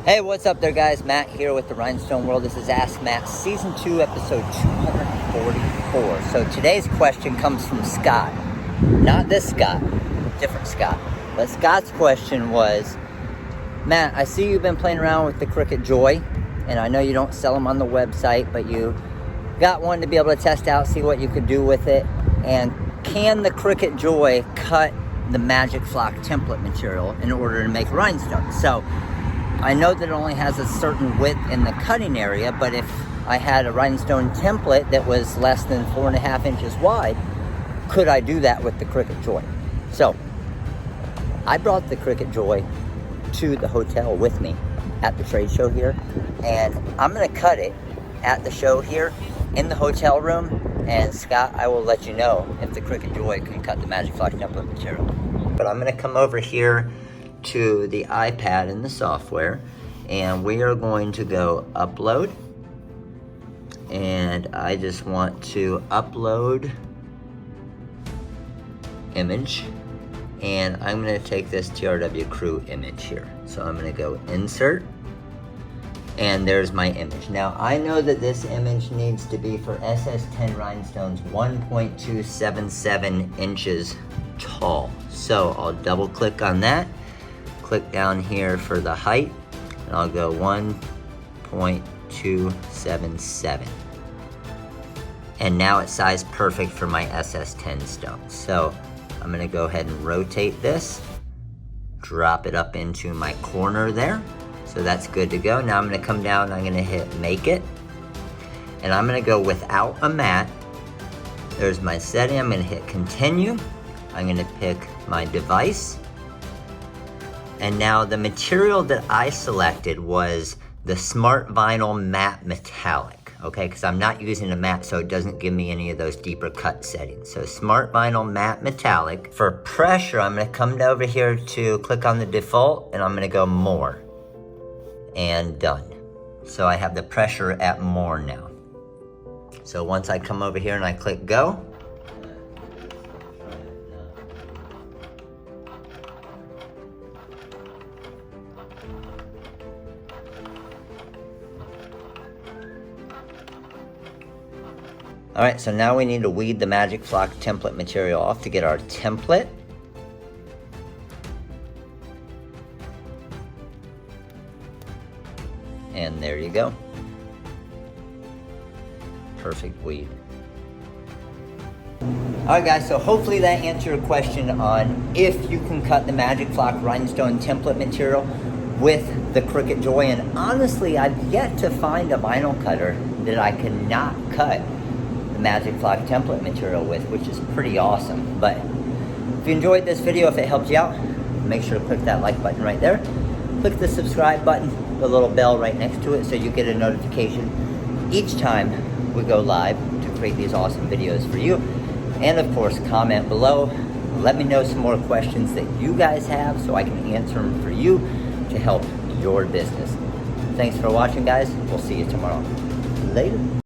Hey, what's up there, guys? Matt here with the Rhinestone World. This is Ask Matt, Season 2, Episode 244. So today's question comes from Scott. Not this Scott, different Scott. But Scott's question was, Matt, I see you've been playing around with the Cricut Joy, and I know you don't sell them on the website, but you got one to be able to test out, see what you could do with it. And can the Cricut Joy cut the Magic Flock template material in order to make rhinestone? So I know that it only has a certain width in the cutting area, but if I had a rhinestone template that was less than 4.5 inches wide, could I do that with the Cricut Joy? So I brought the Cricut Joy to the hotel with me at the trade show here, and I'm gonna cut it at the show here in the hotel room. And Scott, I will let you know if the Cricut Joy can cut the Magic Flock template material. But I'm gonna come over here to the iPad in the software, and we are going to go upload, and I just want to upload image, and I'm going to take this TRW crew image here. So I'm going to go insert, and there's my image. Now I know that this image needs to be for SS10 rhinestones 1.277 inches tall. So I'll double click on that, click down here for the height, and I'll go 1.277. And now it's sized perfect for my SS10 stones. So I'm gonna go ahead and rotate this, drop it up into my corner there. So that's good to go. Now I'm gonna come down and I'm gonna hit make it. And I'm gonna go without a mat. There's my setting, I'm gonna hit continue. I'm gonna pick my device. And now the material that I selected was the Smart Vinyl Matte Metallic, okay? Because I'm not using a matte, so it doesn't give me any of those deeper cut settings. So Smart Vinyl Matte Metallic. For pressure, I'm gonna come over here to click on the default, and I'm gonna go more. And done. So I have the pressure at more now. So once I come over here and I click go, all right, so now we need to weed the Magic Flock template material off to get our template. And there you go. Perfect weed. All right, guys, so hopefully that answered your question on if you can cut the Magic Flock rhinestone template material with the Cricut Joy. And honestly, I've yet to find a vinyl cutter that I cannot cut Magic Flock template material with, which is pretty awesome. But if you enjoyed this video, if it helped you out, make sure to click that like button right there. Click the subscribe button, the little bell right next to it, so you get a notification each time we go live to create these awesome videos for you. And of course, comment below. Let me know some more questions that you guys have so I can answer them for you to help your business. Thanks for watching, guys. We'll see you tomorrow. Later.